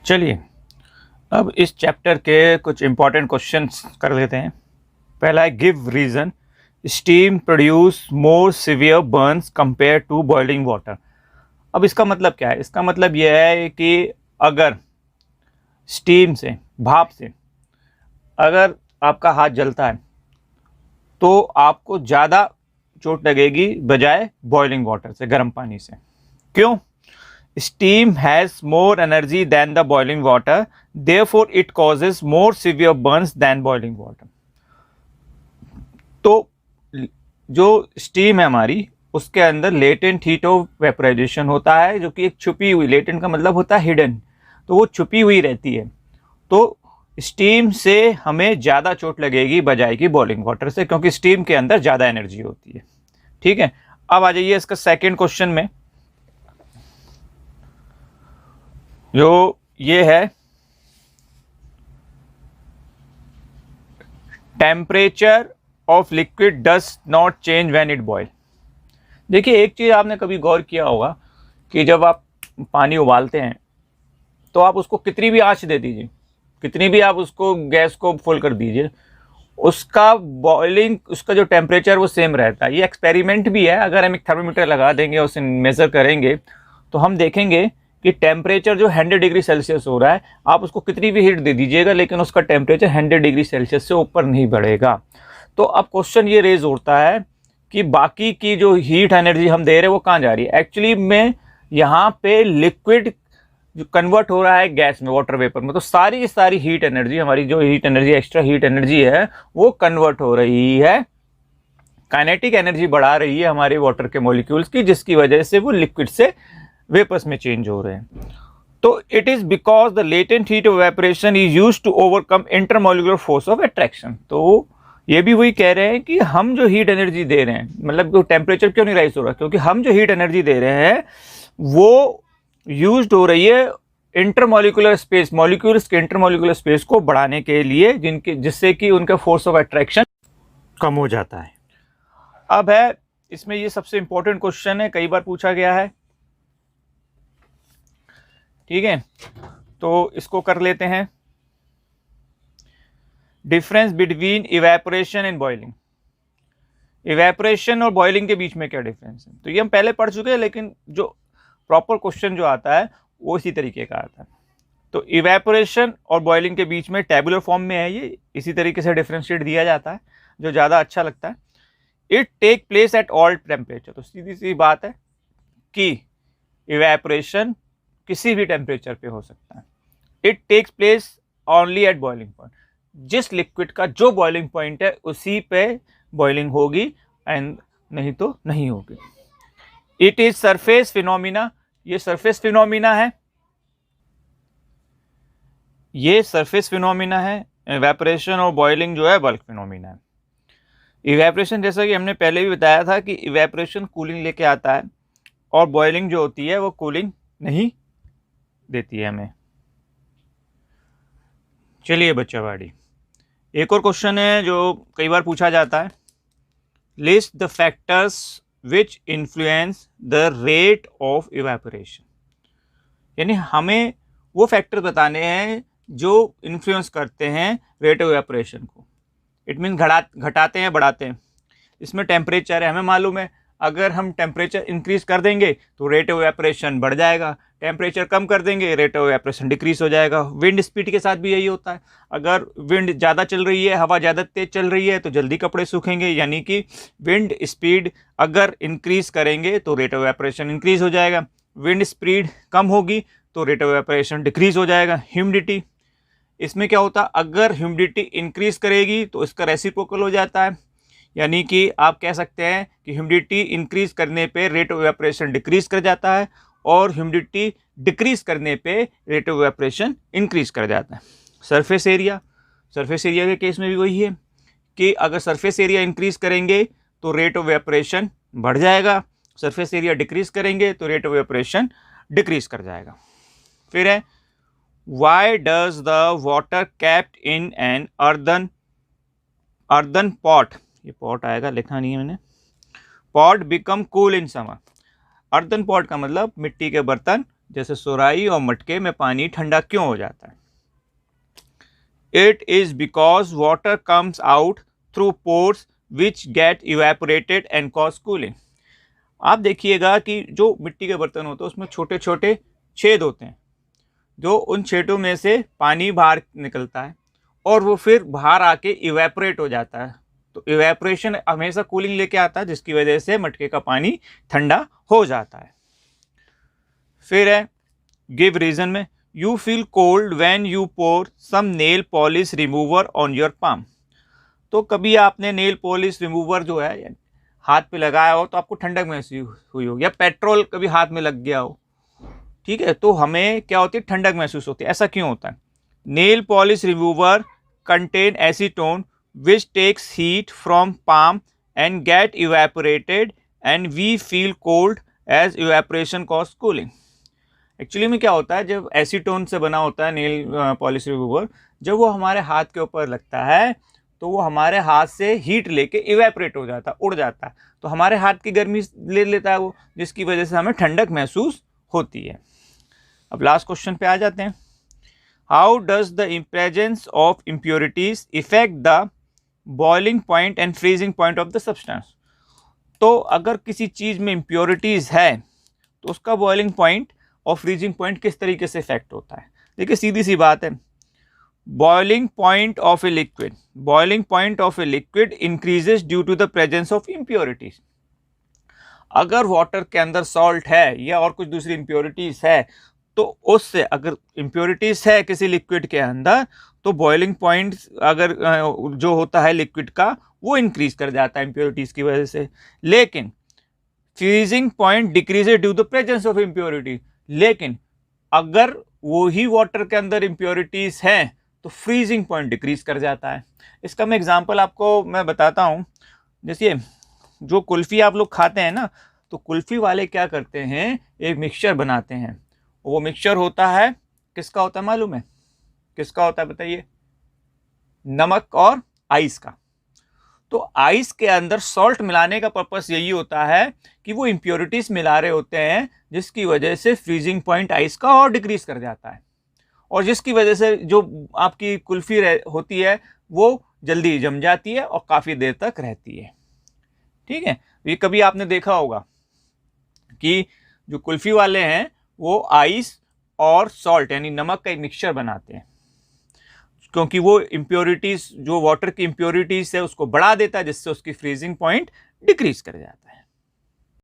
चलिए अब इस चैप्टर के कुछ इंपॉर्टेंट क्वेश्चंस कर लेते हैं। पहला है give reason steam produce more severe burns compare to boiling water. अब इसका मतलब क्या है? इसका मतलब यह है कि अगर स्टीम से, भाप से अगर आपका हाथ जलता है तो आपको ज़्यादा चोट लगेगी बजाय बॉइलिंग वाटर से, गर्म पानी से। क्यों? Steam has more energy than the boiling water, therefore it causes more severe burns than boiling water. तो जो स्टीम है हमारी, उसके अंदर लेटेंट हीट ऑफ वेपराइजेशन होता है, जो कि एक छुपी हुई, लेटेंट का मतलब होता है हिडन, तो वो छुपी हुई रहती है। तो स्टीम से हमें ज़्यादा चोट लगेगी बजाय की बॉइलिंग वाटर से, क्योंकि स्टीम के अंदर ज़्यादा एनर्जी होती है। ठीक है, अब आ जाइए इसका सेकेंड क्वेश्चन में, जो ये है temperature of liquid does not change when it boil. देखिए, एक चीज़ आपने कभी गौर किया होगा कि जब आप पानी उबालते हैं तो आप उसको कितनी भी आंच दे दीजिए, कितनी भी आप उसको गैस को फुल कर दीजिए, उसका बॉइलिंग, उसका जो टेम्परेचर वो सेम रहता है। ये एक्सपेरिमेंट भी है। अगर हम एक थर्मामीटर लगा देंगे, उसे मेज़र करेंगे तो हम देखेंगे कि टेम्परेचर जो 100 डिग्री सेल्सियस हो रहा है, आप उसको कितनी भी हीट दे दीजिएगा लेकिन उसका टेम्परेचर 100 डिग्री सेल्सियस से ऊपर नहीं बढ़ेगा। तो अब क्वेश्चन ये रेज होता है कि बाकी की जो हीट एनर्जी हम दे रहे हैं वो कहाँ जा रही है? एक्चुअली में यहाँ पे लिक्विड जो कन्वर्ट हो रहा है गैस में, वाटर वेपर में, तो सारी हीट एनर्जी, हमारी जो heat energy, extra heat energy है, वो कन्वर्ट हो रही है, काइनेटिक एनर्जी बढ़ा रही है हमारे वाटर के मॉलिक्यूल्स की, जिसकी वजह से वो लिक्विड से वेपर्स में चेंज हो रहे हैं। तो it is because the latent heat of evaporation is used to overcome intermolecular force of attraction. तो ये भी वही कह रहे हैं कि हम जो हीट एनर्जी दे रहे हैं, मतलब टेम्परेचर क्यों नहीं राइज हो रहा, क्योंकि हम जो हीट एनर्जी दे रहे हैं वो यूज्ड हो रही है इंटरमॉलिक्यूलर स्पेस, मॉलिक्यूल्स के इंटरमॉलिक्यूलर स्पेस को बढ़ाने के लिए, जिससे कि उनका फोर्स ऑफ अट्रैक्शन कम हो जाता है। अब है इसमें ये सबसे इंपॉर्टेंट क्वेश्चन है, कई बार पूछा गया है। ठीक है, तो इसको कर लेते हैं। Difference between evaporation and boiling. Evaporation और बॉइलिंग के बीच में क्या डिफरेंस है? तो ये हम पहले पढ़ चुके हैं, लेकिन जो प्रॉपर क्वेश्चन जो आता है वो इसी तरीके का आता है। तो इवेपोरेशन और बॉइलिंग के बीच में टेबुलर फॉर्म में है ये, इसी तरीके से डिफरेंशिएट दिया जाता है, जो ज़्यादा अच्छा लगता है। It take place at all temperature. तो सीधी सी बात है कि इवेपोरेशन किसी भी टेम्परेचर पे हो सकता है। It takes place only at boiling point. जिस लिक्विड का जो बॉइलिंग पॉइंट है उसी पे बॉइलिंग होगी, एंड नहीं तो नहीं होगी। It is surface phenomena. ये सरफेस फिनोमिना है, ये सरफेस फिनोमिना है। इवेपोरेशन और बॉइलिंग जो है बल्क फिनोमिना है। इवेपोरेशन, जैसा कि हमने पहले भी बताया था कि इवेपोरेशन कूलिंग लेके आता है, और बॉइलिंग जो होती है वो कूलिंग नहीं देती है हमें। चलिए बच्चावाड़ी, एक और क्वेश्चन है जो कई बार पूछा जाता है। List the factors which influence the rate of evaporation. यानी हमें वो फैक्टर बताने हैं जो इन्फ्लुएंस करते हैं रेट ऑफ इवेपोरेशन को। इट मीन घटाते हैं, बढ़ाते हैं। इसमें टेम्परेचर है, हमें मालूम है, अगर हम टेम्परेचर इंक्रीज कर देंगे तो रेट ऑफ इवेपोरेशन बढ़ जाएगा, टेम्परेचर कम कर देंगे रेट ऑफ इवेपोरेशन डिक्रीज हो जाएगा। विंड स्पीड के साथ भी यही होता है। अगर विंड ज़्यादा चल रही है, हवा ज़्यादा तेज चल रही है, तो जल्दी कपड़े सूखेंगे, यानी कि विंड स्पीड अगर इंक्रीज करेंगे तो रेट ऑफ इवेपोरेशन इंक्रीज हो जाएगा। विंड स्पीड कम होगी तो रेट ऑफ इवेपोरेशन डिक्रीज हो जाएगा। ह्यूमिडिटी, इसमें क्या होता है, अगर ह्यूमिडिटी इंक्रीज करेगी तो इसका रेसिप्रोकल हो जाता है, यानी कि आप कह सकते हैं कि ह्यूमिडिटी इंक्रीज करने पे रेट ऑफ इवेपोरेशन डिक्रीज कर जाता है, और ह्यूमिडिटी डिक्रीज करने पे रेट ऑफ इवेपोरेशन इंक्रीज कर जाता है। सरफेस एरिया, सरफेस एरिया के केस में भी वही है कि अगर सरफेस एरिया इंक्रीज करेंगे तो रेट ऑफ इवेपोरेशन बढ़ जाएगा, सरफेस एरिया डिक्रीज करेंगे तो रेट ऑफ इवेपोरेशन डिक्रीज कर जाएगा। फिर है Why does the water kept in an earthen pot, ये pot आएगा, लिखा नहीं है मैंने, pot become cool in summer। earthen pot का मतलब मिट्टी के बर्तन जैसे सुराही और मटके में पानी ठंडा क्यों हो जाता है? It is because water comes out through pores which get evaporated and cause cooling. आप देखिएगा कि जो मिट्टी के बर्तन होते हैं उसमें छोटे छोटे छेद होते हैं, जो उन छेदों में से पानी बाहर निकलता है और वो फिर बाहर आके इवेपोरेट हो जाता है। तो इवेपोरेशन हमेशा कूलिंग लेके आता है, जिसकी वजह से मटके का पानी ठंडा हो जाता है। फिर है गिव रीजन में, you feel cold when you pour some nail polish remover on your palm. तो कभी आपने नेल पॉलिश रिमूवर जो है हाथ पे लगाया हो तो आपको ठंडक महसूस हुई हो, या पेट्रोल कभी हाथ में लग गया हो, ठीक है, तो हमें क्या होती है, ठंडक महसूस होती है। ऐसा क्यों होता है? Nail polish remover contain acetone which takes heat from palm and get evaporated and we feel cold as evaporation cause cooling. Actually में क्या होता है, जब एसीटोन से बना होता है नेल पॉलिश रिमूवर, जब वो हमारे हाथ के ऊपर लगता है तो वो हमारे हाथ से हीट लेके इवेपोरेट हो जाता है, उड़ जाता है, तो हमारे हाथ की गर्मी ले लेता है वो, जिसकी वजह से हमें ठंडक महसूस होती है। अब लास्ट क्वेश्चन पे आ जाते हैं। How does the presence of impurities effect the boiling point and freezing point of the substance. तो अगर किसी चीज़ में इम्प्योरिटीज़ है तो उसका बॉइलिंग पॉइंट और फ्रीजिंग पॉइंट किस तरीके से इफेक्ट होता है? देखिए सीधी सी बात है, boiling point of a liquid increases due to the presence of impurities. अगर वाटर के अंदर सॉल्ट है या और कुछ दूसरी इम्प्योरिटीज है, तो उससे अगर इम्प्योरिटीज है किसी लिक्विड के अंदर तो बॉइलिंग पॉइंट अगर जो होता है लिक्विड का वो इंक्रीज कर जाता है इम्प्योरिटीज की वजह से। लेकिन freezing point decreases due the presence of impurity. लेकिन अगर वो ही वाटर के अंदर इम्प्योरिटीज हैं तो फ्रीजिंग पॉइंट डिक्रीज कर जाता है। इसका मैं एग्जांपल आपको मैं बताता हूँ। जैसे जो कुल्फ़ी आप लोग खाते हैं ना, तो कुल्फ़ी वाले क्या करते हैं, एक मिक्सचर बनाते हैं। वो मिक्सचर होता है, किसका होता है मालूम है? किसका होता है बताइए? नमक और आइस का। तो आइस के अंदर सॉल्ट मिलाने का पर्पस यही होता है कि वो इम्प्योरिटीज मिला रहे होते हैं, जिसकी वजह से फ्रीजिंग पॉइंट आइस का और डिक्रीज कर जाता है, और जिसकी वजह से जो आपकी कुल्फ़ी होती है वो जल्दी जम जाती है और काफ़ी देर तक रहती है। ठीक है, ये कभी आपने देखा होगा कि जो कुल्फ़ी वाले हैं वो आइस और सॉल्ट यानी नमक का एक मिक्सचर बनाते हैं, क्योंकि वो इम्प्योरिटीज़ जो वाटर की इम्प्योरिटीज़ है उसको बढ़ा देता है, जिससे उसकी फ्रीजिंग पॉइंट डिक्रीज कर जाता है।